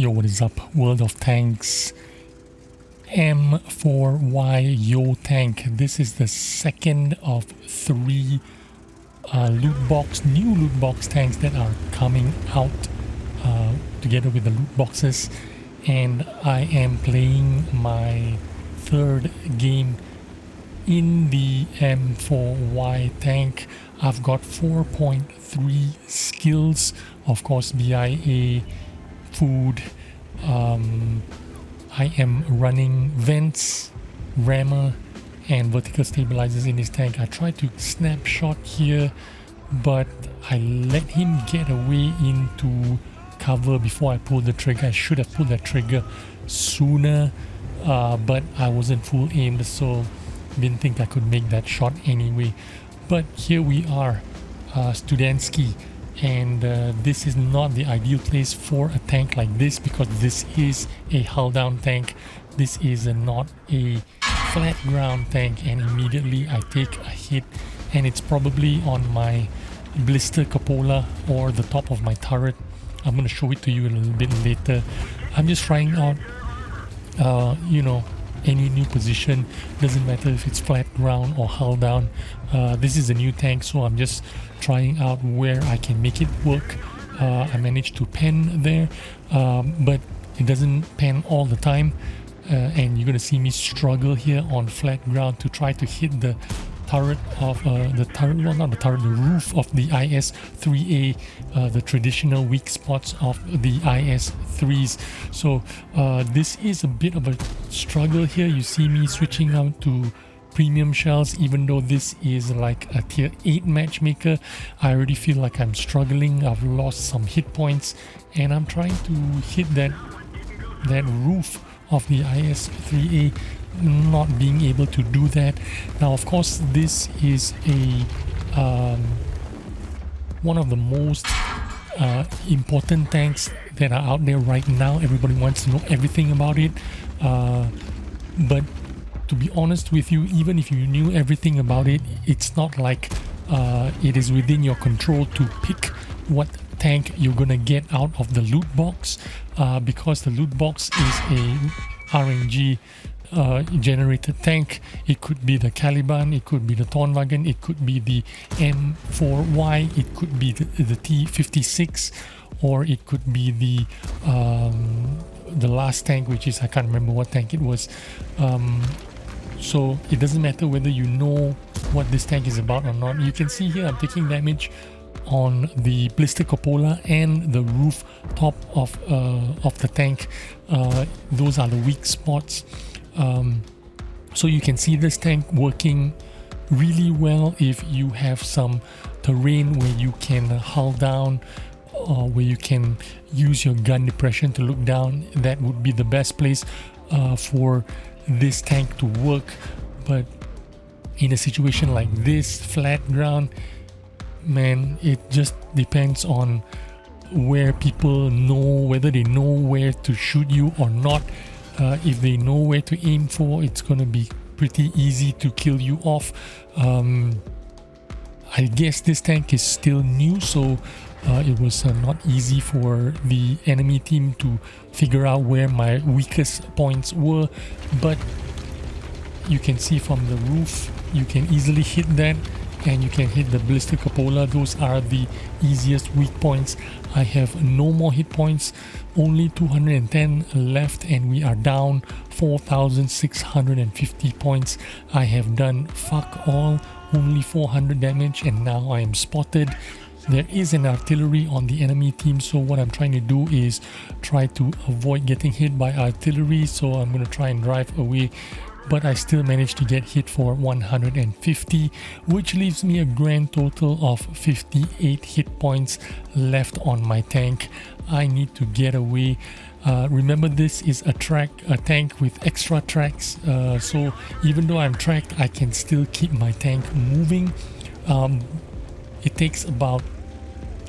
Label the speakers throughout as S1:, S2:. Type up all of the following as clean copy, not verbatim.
S1: Yo, what is up, World of Tanks? M4Y Yo Tank. This is the second of three new loot box tanks that are coming out together with the loot boxes, and I am playing my third game in the M4Y tank. I've got 4.3 skills, of course, BIA, food. I am running vents, rammer, and vertical stabilizers in this tank. I tried to snapshot here, but I let him get away into cover before I pulled the trigger. I should have pulled that trigger sooner, but I wasn't full aimed, so didn't think I could make that shot anyway. But here we are, Studentsky, and this is not the ideal place for a tank like this, because this is a hull down tank. This is not a flat ground tank, and immediately I take a hit, and it's probably on my blister cupola or the top of my turret. I'm going to show it to you a little bit later. I'm just trying out any new position. Doesn't matter if it's flat ground or hull down. This is a new tank, so I'm just trying out where I can make it work. I managed to pen there, but it doesn't pen all the time, and you're gonna see me struggle here on flat ground to try to hit the turret of the roof of the IS-3A, the traditional weak spots of the IS-3s. So this is a bit of a struggle here. You see me switching out to premium shells, even though this is like a tier 8 matchmaker. I already feel like I'm struggling. I've lost some hit points, and I'm trying to hit that roof of the IS-3A, not being able to do that. Now, of course, this is a one of the most important tanks that are out there right now. Everybody wants to know everything about it, but to be honest with you, even if you knew everything about it, it's not like it is within your control to pick what tank you're gonna get out of the loot box, because the loot box is a RNG generated tank. It could be the Caliban, it could be the Tornwagen, it could be the M4Y, it could be the T56, or it could be the last tank, which is, I can't remember what tank it was. So it doesn't matter whether you know what this tank is about or not. You can see here I'm taking damage on the blister cupola and the roof top of the tank. Those are the weak spots. So you can see this tank working really well if you have some terrain where you can hull down, where you can use your gun depression to look down. That would be the best place for this tank to work. But in a situation like this, flat ground, man, it just depends on where people know, whether they know where to shoot you or not. If they know where to aim for, it's gonna be pretty easy to kill you off. I guess this tank is still new, so it was not easy for the enemy team to figure out where my weakest points were, but you can see from the roof you can easily hit that, and you can hit the blister cupola. Those are the easiest weak points. I have no more hit points, only 210 left, and we are down 4,650 points. I have done fuck all, only 400 damage, and now I am spotted. There is an artillery on the enemy team, so what I'm trying to do is try to avoid getting hit by artillery. So I'm going to try and drive away, but I still managed to get hit for 150, which leaves me a grand total of 58 hit points left on my tank. I need to get away. Remember, this is a tank with extra tracks, so even though I'm tracked, I can still keep my tank moving. It takes about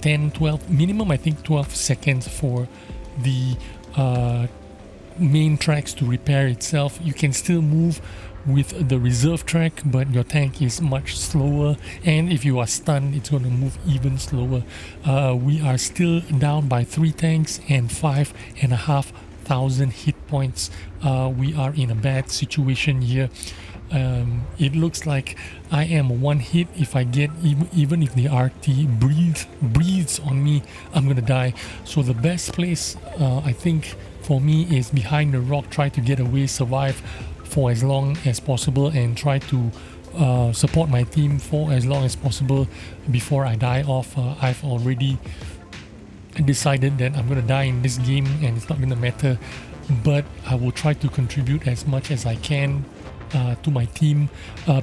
S1: 12 minimum, I think 12 seconds for the main tracks to repair itself. You can still move with the reserve track, but your tank is much slower, and if you are stunned, it's going to move even slower. We are still down by 3 tanks and 5,500 hit points. We are in a bad situation here. It looks like I am one hit. If I get even if the RT breathes on me, I'm gonna die. So the best place I think for me is behind the rock, try to get away, survive for as long as possible, and try to support my team for as long as possible before I die off. I've already decided that I'm gonna die in this game and it's not gonna matter, but I will try to contribute as much as I can to my team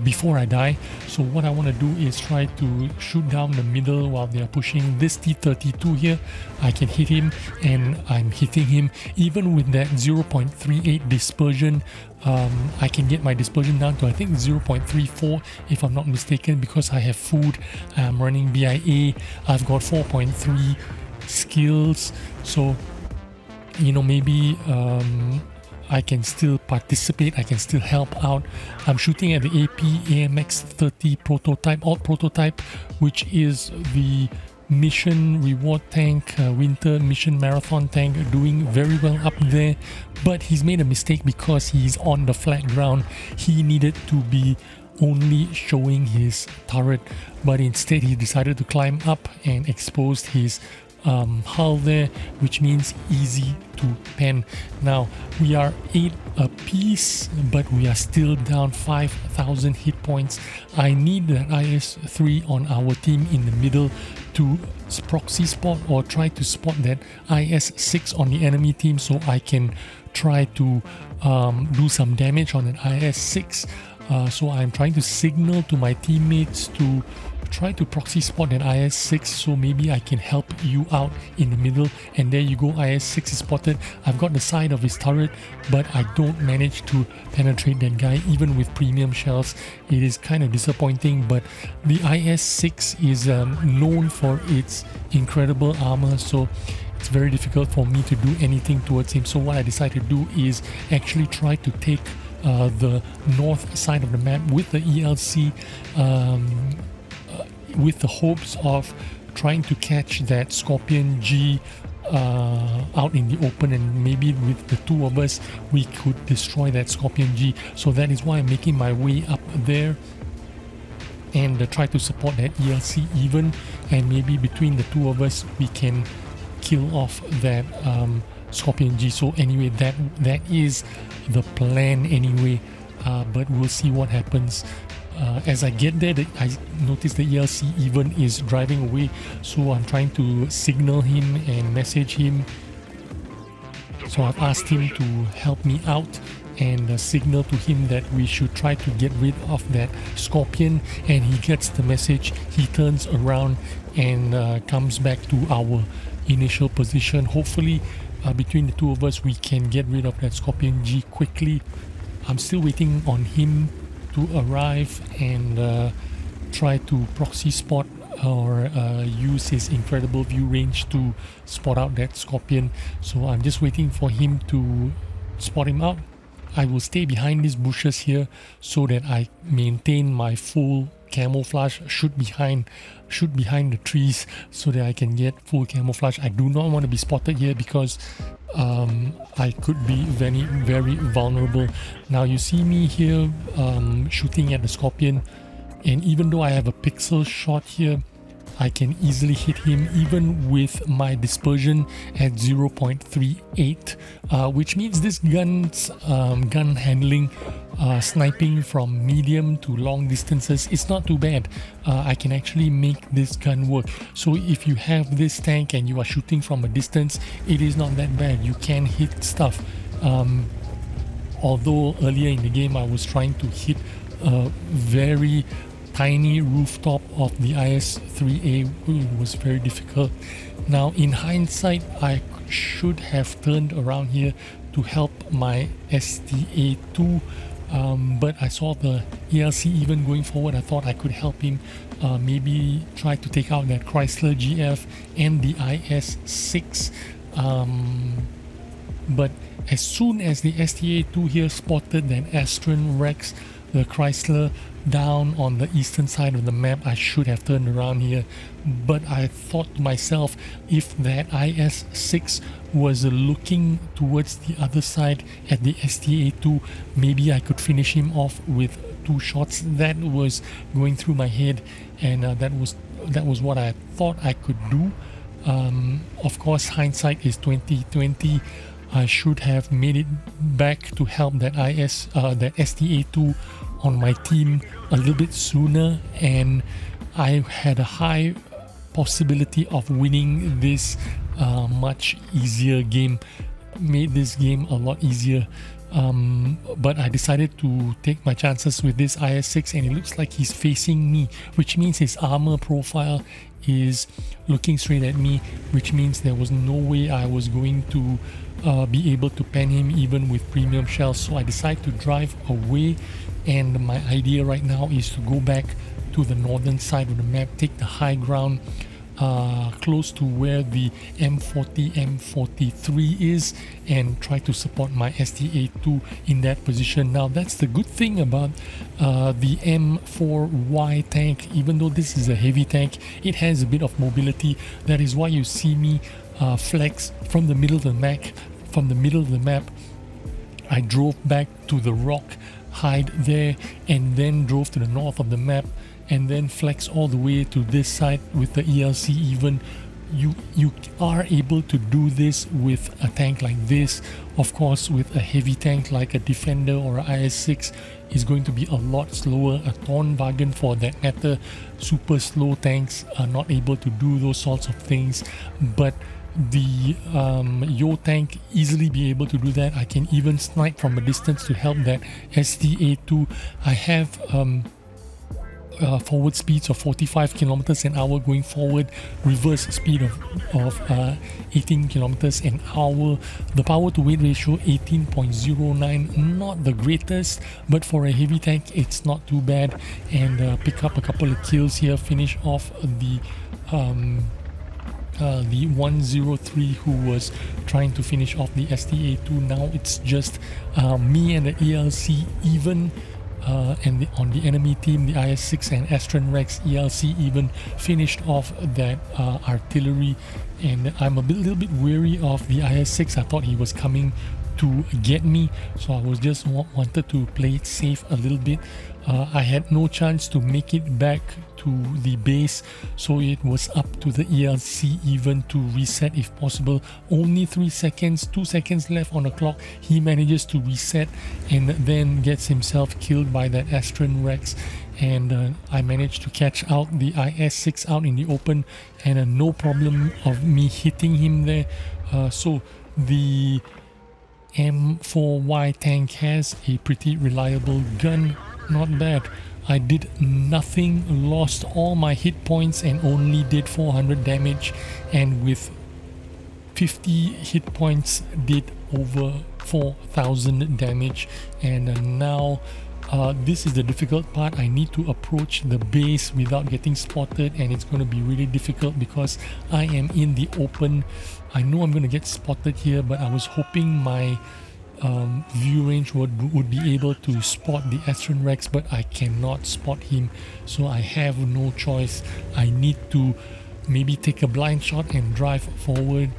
S1: before I die. So what I want to do is try to shoot down the middle while they are pushing. This T-32 here, I can hit him, and I'm hitting him. Even with that 0.38 dispersion, I can get my dispersion down to I think 0.34 if I'm not mistaken, because I have food. I'm running BIA. I've got 4.3 skills, so you know, maybe I can still participate, I can still help out. I'm shooting at the AP AMX 30 prototype, alt prototype, which is the mission reward tank, winter mission marathon tank, doing very well up there. But he's made a mistake because he's on the flat ground. He needed to be only showing his turret, but instead he decided to climb up and exposed his hull there, which means easy to pen. Now we are 8 apiece, but we are still down 5,000 hit points. I need that IS-3 on our team in the middle to proxy spot or try to spot that IS-6 on the enemy team, so I can try to do some damage on that IS-6. So I'm trying to signal to my teammates to try to proxy spot an IS-6, so maybe I can help you out in the middle. And there you go, IS-6 is spotted. I've got the side of his turret, but I don't manage to penetrate that guy even with premium shells. It is kind of disappointing, but the IS-6 is known for its incredible armor, so it's very difficult for me to do anything towards him. So what I decided to do is actually try to take the north side of the map with the ELC, with the hopes of trying to catch that Scorpion G out in the open, and maybe with the two of us we could destroy that Scorpion G. So that is why I'm making my way up there and try to support that ELC even, and maybe between the two of us we can kill off that Scorpion G. So anyway, that is the plan anyway, but we'll see what happens. As I get there, I notice the ELC even is driving away, so I'm trying to signal him and message him. So I've asked him to help me out and signal to him that we should try to get rid of that Scorpion, and he gets the message. He turns around and comes back to our initial position. Hopefully between the two of us we can get rid of that Scorpion G quickly. I'm still waiting on him to arrive and try to proxy spot or use his incredible view range to spot out that Scorpion. So I'm just waiting for him to spot him out. I will stay behind these bushes here so that I maintain my full camouflage, shoot behind the trees so that I can get full camouflage. I do not want to be spotted here because I could be very, very vulnerable. Now you see me here shooting at the Scorpion, and even though I have a pixel shot here, I can easily hit him even with my dispersion at 0.38, which means this gun's gun handling, sniping from medium to long distances, is not too bad. I can actually make this gun work. So if you have this tank and you are shooting from a distance, it is not that bad. You can hit stuff. Although earlier in the game I was trying to hit a very tiny rooftop of the IS-3A, it was very difficult. Now in hindsight, I should have turned around here to help my STA-2, but I saw the ELC even going forward. I thought I could help him, maybe try to take out that Chrysler GF and the IS-6, but as soon as the STA-2 here spotted that Astron Rex, the Chrysler, down on the eastern side of the map, I should have turned around here. But I thought to myself, if that IS-6 was looking towards the other side at the STA-2, maybe I could finish him off with 2 shots. That was going through my head, and that was what I thought I could do. Of course, hindsight is 2020. I should have made it back to help that that STA-2 on my team a little bit sooner, and I had a high possibility of winning this much easier game. Made this game a lot easier. But I decided to take my chances with this IS-6, and it looks like he's facing me, which means his armor profile is looking straight at me, which means there was no way I was going to be able to pen him even with premium shells. So I decided to drive away, and my idea right now is to go back to the northern side of the map, take the high ground close to where the M40, M43 is, and try to support my STA-2 in that position. Now that's the good thing about the M4Y tank. Even though this is a heavy tank, it has a bit of mobility. That is why you see me flex from the middle of the map. I drove back to the rock hide there, and then drove to the north of the map, and then flex all the way to this side with the ELC. Even you are able to do this with a tank like this. Of course, with a heavy tank like a Defender or a IS-6 is going to be a lot slower. A Tornwagen for that matter. Super slow tanks are not able to do those sorts of things, but the Yo tank easily be able to do that. I can even snipe from a distance to help that STA-2. I have forward speeds of 45 kilometers an hour going forward, reverse speed of 18 kilometers an hour. The power to weight ratio 18.09, not the greatest, but for a heavy tank it's not too bad. And pick up a couple of kills here, finish off the 103 who was trying to finish off the STA-2. Now it's just me and the ELC even, and on the enemy team, the IS-6 and Astron Rex ELC even finished off that artillery, and I'm a little bit wary of the IS-6. I thought he was coming to get me, so I was just wanted to play it safe a little bit. I had no chance to make it back to the base, so it was up to the ELC even to reset if possible. Only 3 seconds, 2 seconds left on the clock. He manages to reset and then gets himself killed by that Astron Rex, and I managed to catch out the IS-6 out in the open, and no problem of me hitting him there. So the M4Y tank has a pretty reliable gun. Not bad. I did nothing, lost all my hit points and only did 400 damage, and with 50 hit points did over 4,000 damage. And now this is the difficult part. I need to approach the base without getting spotted, and it's going to be really difficult because I am in the open. I know I'm going to get spotted here, but I was hoping my view range would be able to spot the Astron Rex, but I cannot spot him, so I have no choice. I need to maybe take a blind shot and drive forward,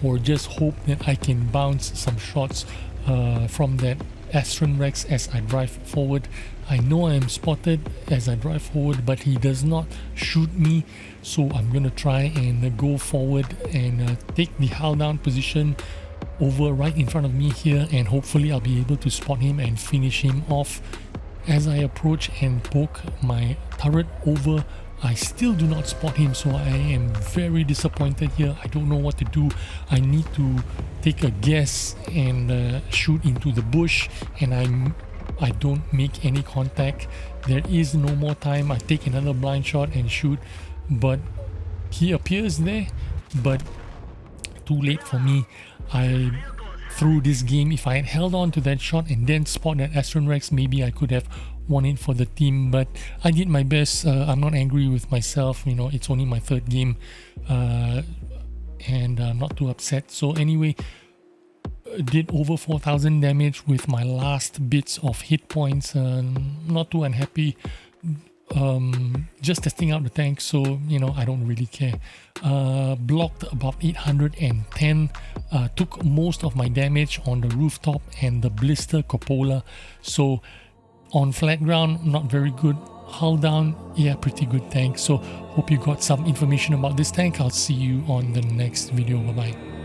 S1: or just hope that I can bounce some shots from that Astron Rex as I drive forward. I know I am spotted as I drive forward, but he does not shoot me, so I'm gonna try and go forward and take the hull down position over right in front of me here, and hopefully I'll be able to spot him and finish him off. As I approach and poke my turret over, I still do not spot him, so I am very disappointed here. I don't know what to do. I need to take a guess and shoot into the bush, and I don't make any contact. There is no more time. I take another blind shot and shoot, but he appears there, but too late for me. I threw this game. If I had held on to that shot and then spot that Astron Rex, maybe I could have won it for the team, but I did my best. I'm not angry with myself, you know, it's only my third game, and I'm not too upset. So anyway, did over 4,000 damage with my last bits of hit points. Not too unhappy. Just testing out the tank, so you know I don't really care. Blocked about 810. Took most of my damage on the rooftop and the blister cupola. So on flat ground, not very good. Hull down, yeah, pretty good tank. So hope you got some information about this tank. I'll see you on the next video. Bye bye.